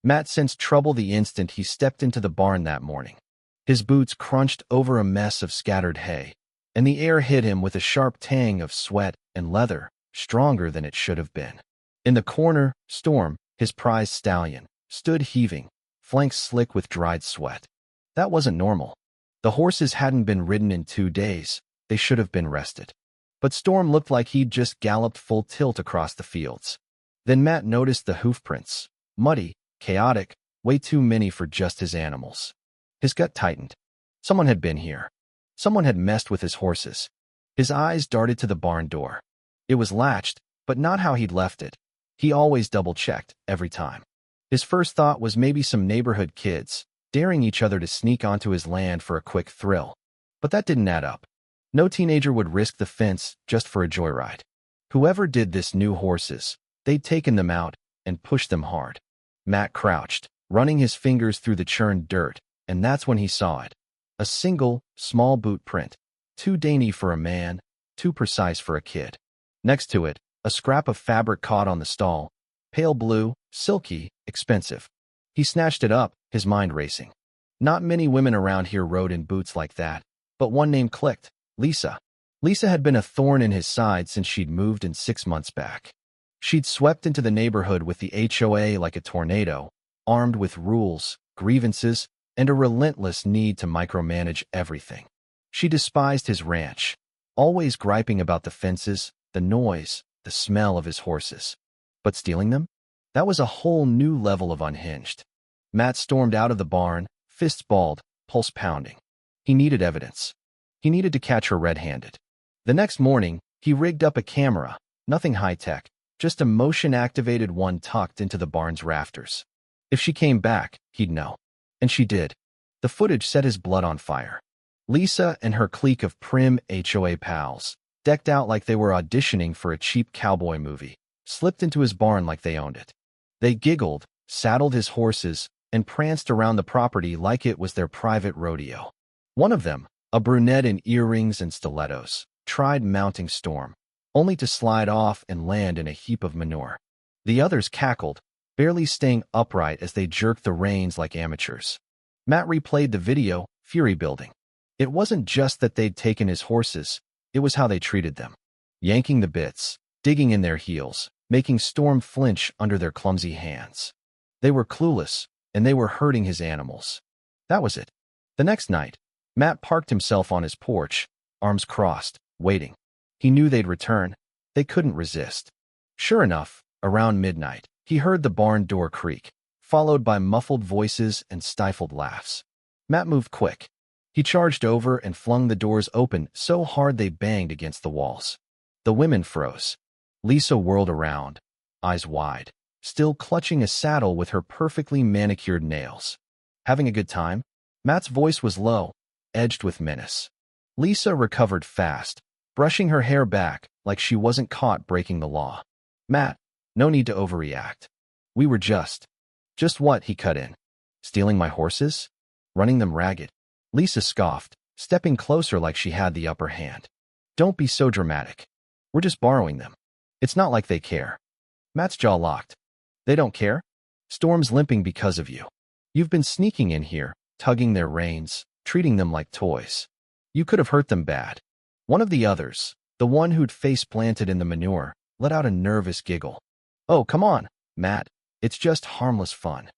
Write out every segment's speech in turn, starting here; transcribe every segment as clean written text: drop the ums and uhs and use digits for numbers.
Matt sensed trouble the instant he stepped into the barn that morning. His boots crunched over a mess of scattered hay, and the air hit him with a sharp tang of sweat and leather, stronger than it should have been. In the corner, Storm, his prized stallion, stood heaving, flanks slick with dried sweat. That wasn't normal. The horses hadn't been ridden in 2 days. They should have been rested. But Storm looked like he'd just galloped full tilt across the fields. Then Matt noticed the hoofprints. Muddy, chaotic, way too many for just his animals. His gut tightened. Someone had been here. Someone had messed with his horses. His eyes darted to the barn door. It was latched, but not how he'd left it. He always double-checked, every time. His first thought was maybe some neighborhood kids, daring each other to sneak onto his land for a quick thrill. But that didn't add up. No teenager would risk the fence just for a joyride. Whoever did this knew horses. They'd taken them out and pushed them hard. Matt crouched, running his fingers through the churned dirt, and that's when he saw it. A single, small boot print. Too dainty for a man, too precise for a kid. Next to it, a scrap of fabric caught on the stall. Pale blue, silky, expensive. He snatched it up, his mind racing. Not many women around here rode in boots like that, but one name clicked. Lisa. Lisa had been a thorn in his side since she'd moved in 6 months back. She'd swept into the neighborhood with the HOA like a tornado, armed with rules, grievances, and a relentless need to micromanage everything. She despised his ranch, always griping about the fences, the noise, the smell of his horses. But stealing them? That was a whole new level of unhinged. Matt stormed out of the barn, fists balled, pulse pounding. He needed evidence. He needed to catch her red-handed. The next morning, he rigged up a camera, nothing high-tech, just a motion-activated one tucked into the barn's rafters. If she came back, he'd know. And she did. The footage set his blood on fire. Lisa and her clique of prim HOA pals, decked out like they were auditioning for a cheap cowboy movie, slipped into his barn like they owned it. They giggled, saddled his horses, and pranced around the property like it was their private rodeo. One of them, a brunette in earrings and stilettos, tried mounting Storm, only to slide off and land in a heap of manure. The others cackled, barely staying upright as they jerked the reins like amateurs. Matt replayed the video, fury building. It wasn't just that they'd taken his horses, it was how they treated them. Yanking the bits, digging in their heels, making Storm flinch under their clumsy hands. They were clueless, and they were hurting his animals. That was it. The next night, Matt parked himself on his porch, arms crossed, waiting. He knew they'd return. They couldn't resist. Sure enough, around midnight, he heard the barn door creak, followed by muffled voices and stifled laughs. Matt moved quick. He charged over and flung the doors open so hard they banged against the walls. The women froze. Lisa whirled around, eyes wide, still clutching a saddle with her perfectly manicured nails. Having a good time? Matt's voice was low, edged with menace. Lisa recovered fast, brushing her hair back like she wasn't caught breaking the law. Matt, no need to overreact. We were just what, he cut in. Stealing my horses? Running them ragged? Lisa scoffed, stepping closer like she had the upper hand. Don't be so dramatic. We're just borrowing them. It's not like they care. Matt's jaw locked. They don't care? Storm's limping because of you. You've been sneaking in here, tugging their reins, treating them like toys. You could have hurt them bad. One of the others, the one who'd face planted in the manure, let out a nervous giggle. Oh, come on, Matt. It's just harmless fun.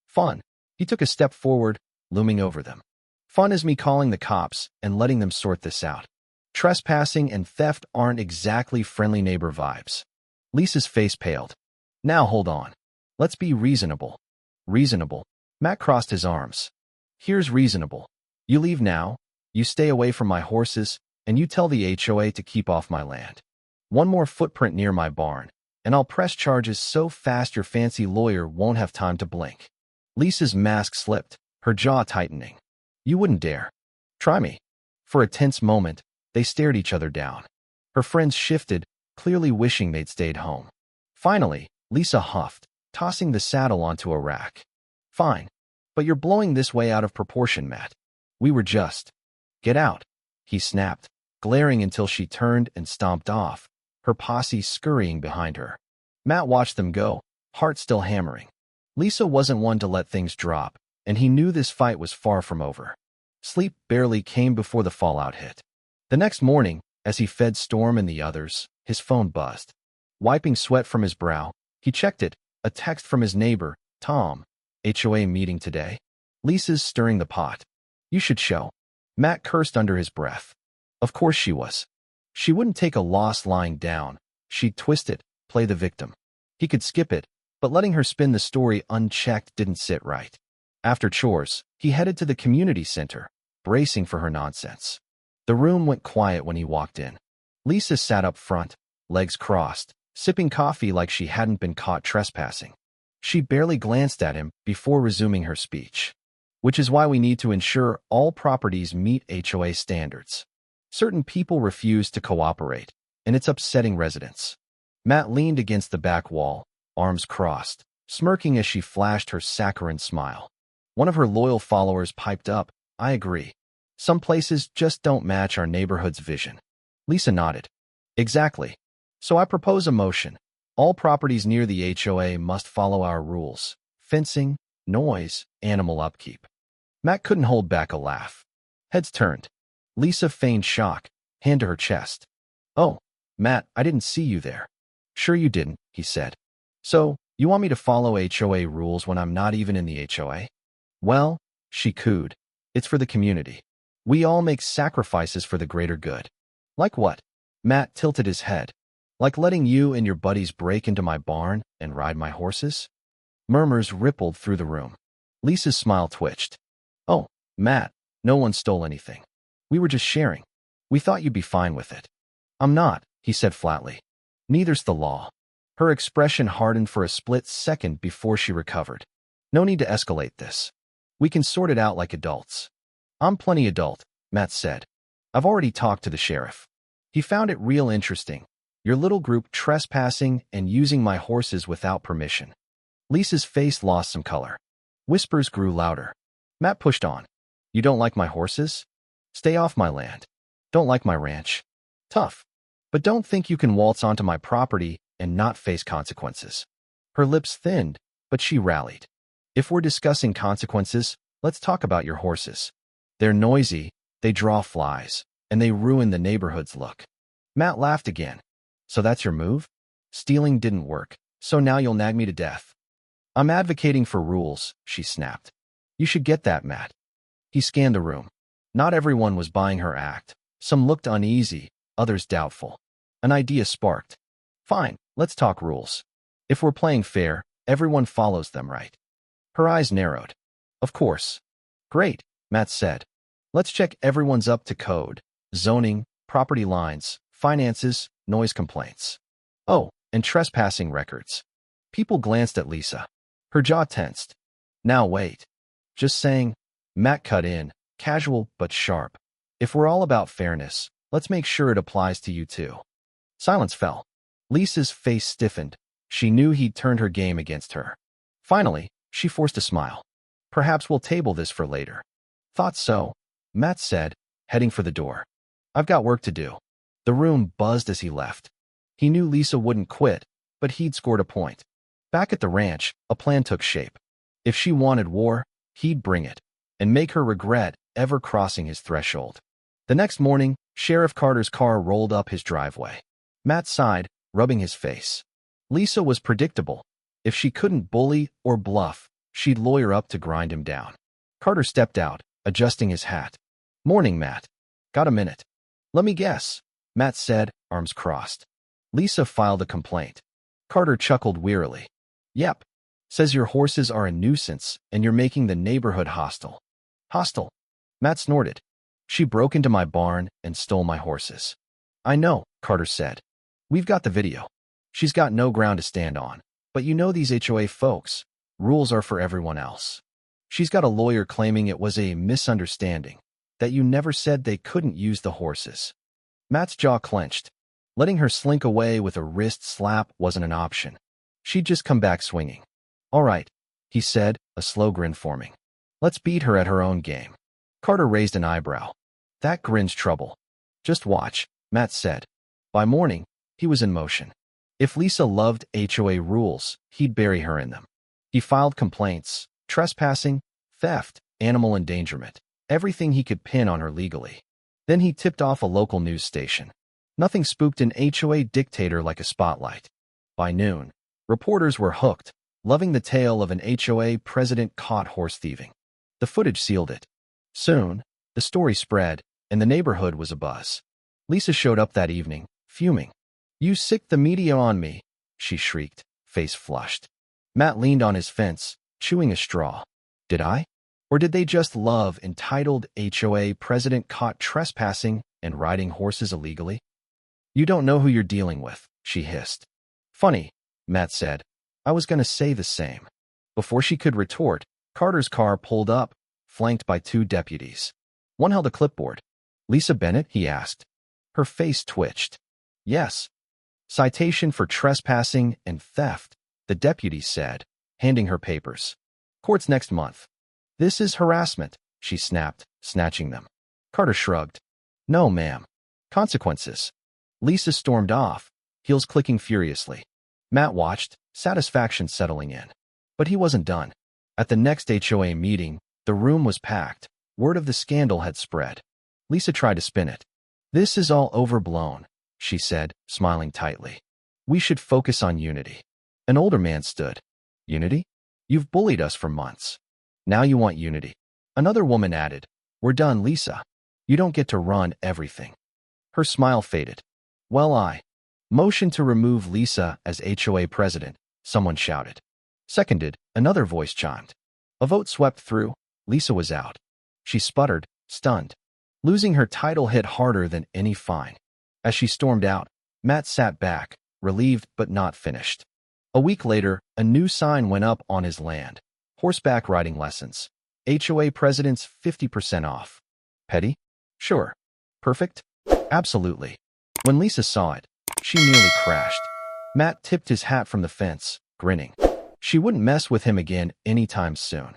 Fun. He took a step forward, looming over them. Fun is me calling the cops and letting them sort this out. Trespassing and theft aren't exactly friendly neighbor vibes. Lisa's face paled. Now hold on. Let's be reasonable. Reasonable. Matt crossed his arms. Here's reasonable. You leave now, you stay away from my horses, and you tell the HOA to keep off my land. One more footprint near my barn, and I'll press charges so fast your fancy lawyer won't have time to blink. Lisa's mask slipped, her jaw tightening. You wouldn't dare. Try me. For a tense moment, they stared each other down. Her friends shifted, clearly wishing they'd stayed home. Finally, Lisa huffed, tossing the saddle onto a rack. Fine. But you're blowing this way out of proportion, Matt. We were just. Get out, he snapped, glaring until she turned and stomped off, her posse scurrying behind her. Matt watched them go, heart still hammering. Lisa wasn't one to let things drop, and he knew this fight was far from over. Sleep barely came before the fallout hit. The next morning, as he fed Storm and the others, his phone buzzed. Wiping sweat from his brow, he checked it, a text from his neighbor, Tom. HOA meeting today? Lisa's stirring the pot. You should show. Matt cursed under his breath. Of course she was. She wouldn't take a loss lying down. She'd twist it, play the victim. He could skip it, but letting her spin the story unchecked didn't sit right. After chores, he headed to the community center, bracing for her nonsense. The room went quiet when he walked in. Lisa sat up front, legs crossed, sipping coffee like she hadn't been caught trespassing. She barely glanced at him before resuming her speech. Which is why we need to ensure all properties meet HOA standards. Certain people refuse to cooperate, and it's upsetting residents. Matt leaned against the back wall, arms crossed, smirking as she flashed her saccharine smile. One of her loyal followers piped up, I agree. Some places just don't match our neighborhood's vision. Lisa nodded. Exactly. So I propose a motion. All properties near the HOA must follow our rules. Fencing, noise, animal upkeep. Matt couldn't hold back a laugh. Heads turned. Lisa feigned shock, hand to her chest. Oh, Matt, I didn't see you there. Sure you didn't, he said. So, you want me to follow HOA rules when I'm not even in the HOA? Well, she cooed. It's for the community. We all make sacrifices for the greater good. Like what? Matt tilted his head. Like letting you and your buddies break into my barn and ride my horses? Murmurs rippled through the room. Lisa's smile twitched. Oh, Matt, no one stole anything. We were just sharing. We thought you'd be fine with it. I'm not, he said flatly. Neither's the law. Her expression hardened for a split second before she recovered. No need to escalate this. We can sort it out like adults. I'm plenty adult, Matt said. I've already talked to the sheriff. He found it real interesting. Your little group trespassing and using my horses without permission. Lisa's face lost some color. Whispers grew louder. Matt pushed on. You don't like my horses? Stay off my land. Don't like my ranch. Tough. But don't think you can waltz onto my property and not face consequences. Her lips thinned, but she rallied. If we're discussing consequences, let's talk about your horses. They're noisy, they draw flies, and they ruin the neighborhood's look. Matt laughed again. So that's your move? Stealing didn't work, so now you'll nag me to death. I'm advocating for rules, she snapped. You should get that, Matt. He scanned the room. Not everyone was buying her act. Some looked uneasy, others doubtful. An idea sparked. Fine, let's talk rules. If we're playing fair, everyone follows them, right? Her eyes narrowed. Of course. Great, Matt said. Let's check everyone's up to code. Zoning, property lines, finances, noise complaints. Oh, and trespassing records. People glanced at Lisa. Her jaw tensed. Now wait. Just saying. Matt cut in, casual but sharp. If we're all about fairness, let's make sure it applies to you too. Silence fell. Lisa's face stiffened. She knew he'd turned her game against her. Finally, she forced a smile. Perhaps we'll table this for later. Thought so, Matt said, heading for the door. I've got work to do. The room buzzed as he left. He knew Lisa wouldn't quit, but he'd scored a point. Back at the ranch, a plan took shape. If she wanted war, he'd bring it, and make her regret ever crossing his threshold. The next morning, Sheriff Carter's car rolled up his driveway. Matt sighed, rubbing his face. Lisa was predictable. If she couldn't bully or bluff, she'd lawyer up to grind him down. Carter stepped out, adjusting his hat. Morning, Matt. Got a minute? Let me guess, Matt said, arms crossed. Lisa filed a complaint. Carter chuckled wearily. Yep. Says your horses are a nuisance and you're making the neighborhood hostile. Hostile? Matt snorted. She broke into my barn and stole my horses. I know, Carter said. We've got the video. She's got no ground to stand on. But you know these HOA folks. Rules are for everyone else. She's got a lawyer claiming it was a misunderstanding, that you never said they couldn't use the horses. Matt's jaw clenched. Letting her slink away with a wrist slap wasn't an option. She'd just come back swinging. All right, he said, a slow grin forming. Let's beat her at her own game. Carter raised an eyebrow. That grin's trouble. Just watch, Matt said. By morning, he was in motion. If Lisa loved HOA rules, he'd bury her in them. He filed complaints, trespassing, theft, animal endangerment, everything he could pin on her legally. Then he tipped off a local news station. Nothing spooked an HOA dictator like a spotlight. By noon, reporters were hooked, loving the tale of an HOA president caught horse thieving. The footage sealed it. Soon, the story spread, and the neighborhood was abuzz. Lisa showed up that evening, fuming. "You sicked the media on me," she shrieked, face flushed. Matt leaned on his fence, chewing a straw. "Did I? Or did they just love entitled HOA president caught trespassing and riding horses illegally?" "You don't know who you're dealing with," she hissed. "Funny," Matt said. "I was going to say the same." Before she could retort, Carter's car pulled up, flanked by 2 deputies. One held a clipboard. "Lisa Bennett?" he asked. Her face twitched. "Yes." "Citation for trespassing and theft," the deputy said, handing her papers. "Court's next month." "This is harassment," she snapped, snatching them. Carter shrugged. "No, ma'am. Consequences." Lisa stormed off, heels clicking furiously. Matt watched, satisfaction settling in. But he wasn't done. At the next HOA meeting, the room was packed. Word of the scandal had spread. Lisa tried to spin it. "This is all overblown," she said, smiling tightly. "We should focus on unity." An older man stood. "Unity? You've bullied us for months. Now you want unity." Another woman added, "We're done, Lisa. You don't get to run everything." Her smile faded. "Well, I motion to remove Lisa as HOA president," someone shouted. "Seconded," another voice chimed. A vote swept through. Lisa was out. She sputtered, stunned. Losing her title hit harder than any fine. As she stormed out, Matt sat back, relieved but not finished. A week later, a new sign went up on his land. Horseback riding lessons. HOA presidents 50% off. Petty? Sure. Perfect? Absolutely. When Lisa saw it, she nearly crashed. Matt tipped his hat from the fence, grinning. She wouldn't mess with him again anytime soon.